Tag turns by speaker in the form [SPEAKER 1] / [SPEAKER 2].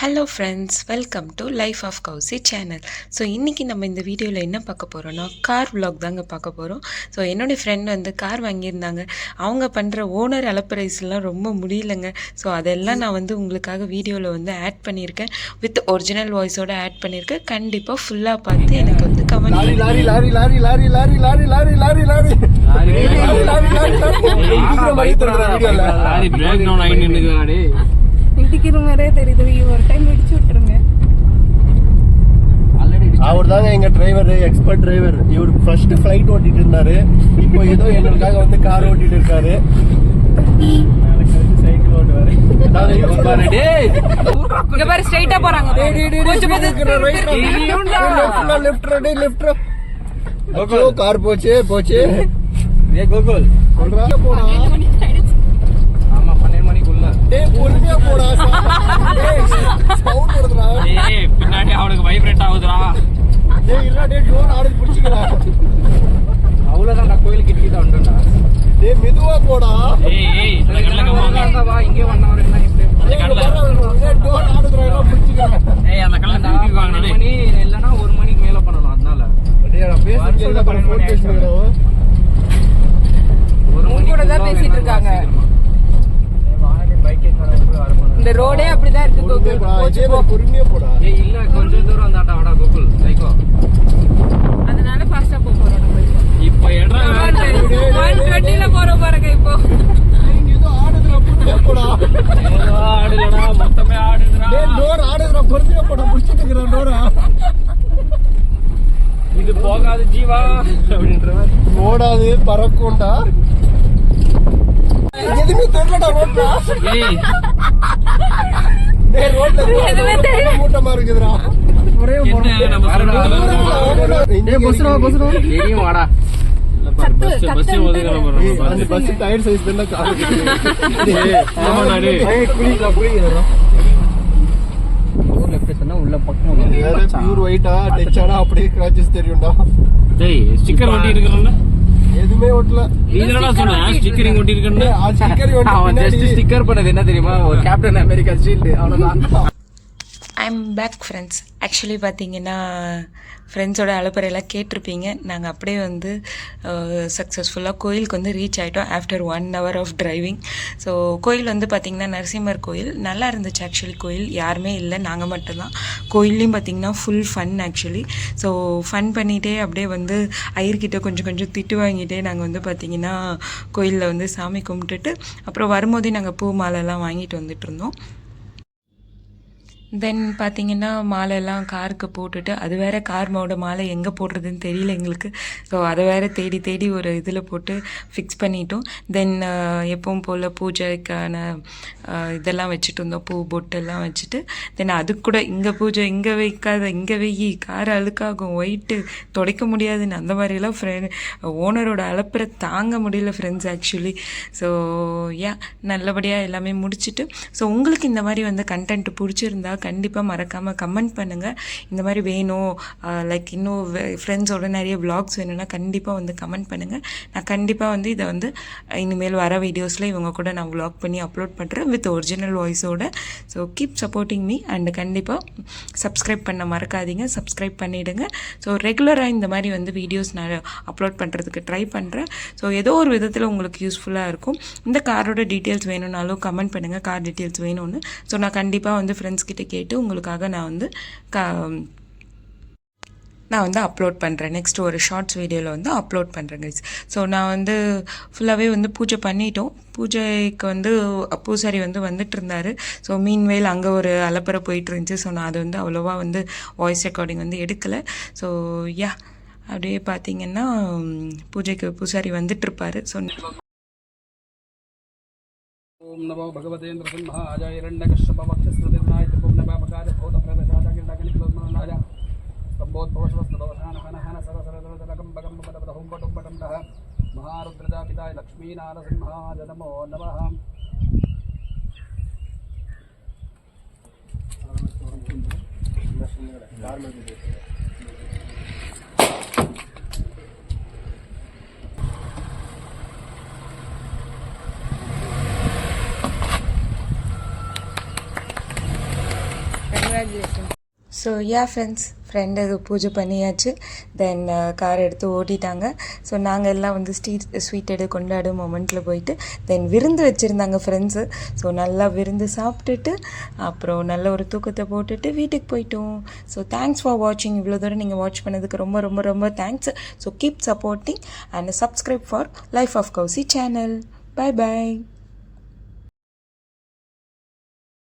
[SPEAKER 1] Hello friends, welcome to life of Kousi channel. So இன்றைக்கி நம்ம இந்த வீடியோவில் என்ன பார்க்க போகிறோன்னா கார் vlog தாங்க பார்க்க போகிறோம். ஸோ என்னுடைய ஃப்ரெண்ட் வந்து கார் வாங்கியிருந்தாங்க. அவங்க பண்ணுற ஓனர் அலப்பரைஸ்லாம் ரொம்ப முடியலைங்க. ஸோ அதெல்லாம் நான் வந்து உங்களுக்காக வீடியோவில் வந்து ஆட் பண்ணியிருக்கேன். வித் ஒரிஜினல் வாய்ஸோடு ஆட் பண்ணியிருக்கேன். கண்டிப்பாக ஃபுல்லாக பார்த்து எனக்கு வந்து கமெண்ட்
[SPEAKER 2] இடிக்கிறவரே தெரியுது. ஒரு டைம் இடிச்சு விட்டுருங்க.
[SPEAKER 3] அவர் தாங்க எங்க டிரைவர், எக்ஸ்பர்ட் டிரைவர். இவர் ஃபர்ஸ்ட் ஃபிளைட் ஓட்டிட்டு இருந்தாரு. இப்போ ஏதோ எங்களுக்காக வந்து கார் ஓட்டிட்டு இருக்காரு. சைக்கிள் ஓட்டுவாரு.
[SPEAKER 2] இங்க பாரு, ஸ்ட்ரைட்டா போறாங்க.
[SPEAKER 3] கார் போச்சு போச்சு.
[SPEAKER 4] கோகுல்
[SPEAKER 3] போடா.
[SPEAKER 4] ஆமா, 12 மணிக்குள்ள
[SPEAKER 3] பொறுமையா போடா. சவுண்ட் வருதுடா.
[SPEAKER 4] பின்னாடி அவனுக்கு வைப்ரேட் ஆகுதுடா.
[SPEAKER 3] டோர் ஆடு பிடிச்சிக்கிறா.
[SPEAKER 4] அவ்வளவுதான், நான் கோயில் கிட்ட வந்துட்டா.
[SPEAKER 3] மெதுவா போடா.
[SPEAKER 4] வா, இங்கே 1 hour என்ன
[SPEAKER 3] டோர் ஆடுதுடா, பிடிச்சிக்கிறா.
[SPEAKER 4] அந்த கல்ல திருப்பி வாங்க. மணி இல்லனா 1 மணிக்கு மேல பண்ணணும். அதனால
[SPEAKER 2] கூட தான் பேசிட்டு இருக்காங்க. இந்த ரோடே அப்படிதான் இருக்கு.
[SPEAKER 3] பொறுமையா போடா.
[SPEAKER 4] இல்ல, கொஞ்சம் தூரம் வந்தாட்டா. வாடா கோகுல், சைக்கோ.
[SPEAKER 2] அதனால ஃபாஸ்டா போறோம்.
[SPEAKER 4] இப்போ எடா
[SPEAKER 2] 120ல போறோம் பாருங்க. இப்போ
[SPEAKER 3] ஏதோ ஆடுதுடா, பொறுமையா போடா.
[SPEAKER 4] ஆடுடா, மொத்தமே ஆடுடா.
[SPEAKER 3] டோர் ஆடுதுடா, பொறுமையா போடா. பிடிச்சிட்டு இருக்கற டோரா.
[SPEAKER 4] இது போகாது ஜீவா அப்படின்ற மாதிரி.
[SPEAKER 3] ஓடாது, பறக்கும்டா. எதுவுமே தெரியலடா ரோட்ல. ரோட்ல எதுவுமே மூட்டமா இருக்குதுடா. டயர் சைஸ்
[SPEAKER 4] உள்ள பக்கம்
[SPEAKER 3] பியூர் ஒயிட்டா டச் ஆனா அப்படியே கிராச்சஸ் தெரியும்டா.
[SPEAKER 4] ஸ்டிக்கர் ஒட்டி இருக்கிறோம்ல,
[SPEAKER 3] எதுவுமே ஓட்டல.
[SPEAKER 4] இதெல்லாம் சொன்ன ஸ்டிக்கரிங் ஒட்டி இருக்கேன்னு.
[SPEAKER 3] அவன்
[SPEAKER 4] ஜஸ்ட் ஸ்டிக்கர் பண்ணது என்ன தெரியுமா, ஒரு கேப்டன் அமெரிக்கா ஷீல்டு, அவ்வளவுதான்.
[SPEAKER 1] I'm back friends. ஆக்சுவலி பார்த்தீங்கன்னா ஃப்ரெண்ட்ஸோட அலப்பறையெல்லாம் கேட்டிருப்பீங்க. நாங்கள் அப்படியே வந்து சக்ஸஸ்ஃபுல்லாக கோயிலுக்கு வந்து ரீச் ஆகிட்டோம் after 1 hour of driving. So கோயில் வந்து பார்த்திங்கன்னா நரசிம்மர் கோயில். நல்லா இருந்துச்சு ஆக்சுவலி. கோயில் யாருமே இல்லை, நாங்கள் மட்டும்தான். கோயில்லையும் பார்த்திங்கன்னா full fun actually. So fun பண்ணிகிட்டே அப்படியே வந்து ஐயர்கிட்ட கொஞ்சம் கொஞ்சம் திட்டு வாங்கிட்டே நாங்கள் வந்து பார்த்திங்கன்னா கோயிலில் வந்து சாமி கும்பிட்டுட்டு அப்புறம் வரும்போதே நாங்கள் பூ மாலைலாம் வாங்கிட்டு வந்துட்டு இருந்தோம். தென் பார்த்திங்கன்னா மாலையெல்லாம் காருக்கு போட்டுட்டு, அது வேறு கார்மோட மாலை எங்கே போடுறதுன்னு தெரியல எங்களுக்கு. ஸோ அதை வேறு தேடி தேடி ஒரு இதில் போட்டு ஃபிக்ஸ் பண்ணிட்டோம். தென் எப்பவும் போல் பூஜைக்கான இதெல்லாம் வச்சுட்டு இருந்தோம், பூ பொட்டெல்லாம் வச்சுட்டு. தென் அதுக்கு கூட இங்கே பூஜை இங்கே வைக்காத, இங்கே வெயி, கார் அழுக்காகும், ஒயிட்டு துடைக்க முடியாதுன்னு அந்த மாதிரிலாம் ஓனரோட அலப்பறை தாங்க முடியல ஃப்ரெண்ட்ஸ் ஆக்சுவலி. ஸோ நல்லபடியாக எல்லாமே முடிச்சுட்டு, ஸோ உங்களுக்கு இந்த மாதிரி வந்து கண்டென்ட் பிடிச்சிருந்தா கண்டிப்பாக மறக்காமல் கமெண்ட் பண்ணுங்கள். இந்த மாதிரி வேணும், லைக் இன்னும் ஃப்ரெண்ட்ஸோட நிறைய vlogs வேணும்னா கண்டிப்பாக வந்து கமெண்ட் பண்ணுங்கள். நான் கண்டிப்பாக வந்து இதை வந்து இனிமேல் வர வீடியோஸில் இவங்க கூட நான் vlog பண்ணி அப்லோட் பண்ணுறேன் வித் ஒரிஜினல் வாய்ஸோட. So keep supporting me and கண்டிப்பாக சப்ஸ்கிரைப் பண்ண மறக்காதீங்க. சப்ஸ்கிரைப் பண்ணிவிடுங்க. ஸோ ரெகுலராக இந்த மாதிரி வந்து வீடியோஸ் நான் அப்லோட் பண்ணுறதுக்கு ட்ரை பண்ணுறேன். ஸோ ஏதோ ஒரு விதத்தில் உங்களுக்கு யூஸ்ஃபுல்லாக இருக்கும். இந்த காரோட டீட்டெயில்ஸ் வேணும்னாலும் கமெண்ட் பண்ணுங்கள், கார் டீட்டெயில்ஸ் வேணும்னு. ஸோ நான் கண்டிப்பாக வந்து ஃப்ரெண்ட்ஸ் கிட்ட கேட்டு உங்களுக்காக நான் வந்து அப்லோட் பண்ணுறேன். நெக்ஸ்ட் ஒரு ஷார்ட்ஸ் வீடியோவில் வந்து அப்லோட் பண்ணுறேன் கைஸ். ஸோ நான் வந்து ஃபுல்லாகவே வந்து பூஜை பண்ணிட்டோம். பூஜைக்கு வந்து பூசாரி வந்து வந்துட்டு இருந்தார். ஸோ மீன்வேல் அங்கே ஒரு அலப்பறை போயிட்டு இருந்துச்சு. ஸோ நான் அது வந்து அவ்வளோவா வந்து வாய்ஸ் ரெக்கார்டிங் வந்து எடுக்கலை. ஸோ அப்படியே பார்த்தீங்கன்னா பூஜைக்கு பூசாரி வந்துட்டுருப்பார். ஸோ
[SPEAKER 4] ओम नमो भगवते नृसिंहाय हिरण्यकश्यपवक्षस्मृतिर्नाय त्रिपुवनपापकाय भूतप्रभृताजगण्डगणिकलोचनाय सम्बोधभवस्वस्तदोषानहनहन सरसरदलकम्बकं पटं नः महारुद्रजापिताय लक्ष्मीनारसिंहाय नमो नमः.
[SPEAKER 2] கங்க்ராச்சுலேஷன்.
[SPEAKER 1] ஸோ ஃப்ரெண்ட்ஸ், ஃப்ரெண்டு இது பூஜை பண்ணியாச்சு. தென் கார் எடுத்து ஓட்டிட்டாங்க. ஸோ நாங்கள் எல்லாம் வந்து ஸ்வீட் எடு கொண்டாடும் மொமெண்ட்டில் போயிட்டு தென் விருந்து வச்சுருந்தாங்க ஃப்ரெண்ட்ஸு. ஸோ நல்லா விருந்து சாப்பிட்டுட்டு அப்புறம் நல்ல ஒரு தூக்கத்தை போட்டுட்டு வீட்டுக்கு போயிட்டோம். ஸோ தேங்க்ஸ் ஃபார் வாட்சிங். இவ்வளோ தூரம் நீங்கள் வாட்ச் பண்ணதுக்கு ரொம்ப ரொம்ப ரொம்ப thanks. So keep supporting and subscribe for life of Kousi channel. Bye bye.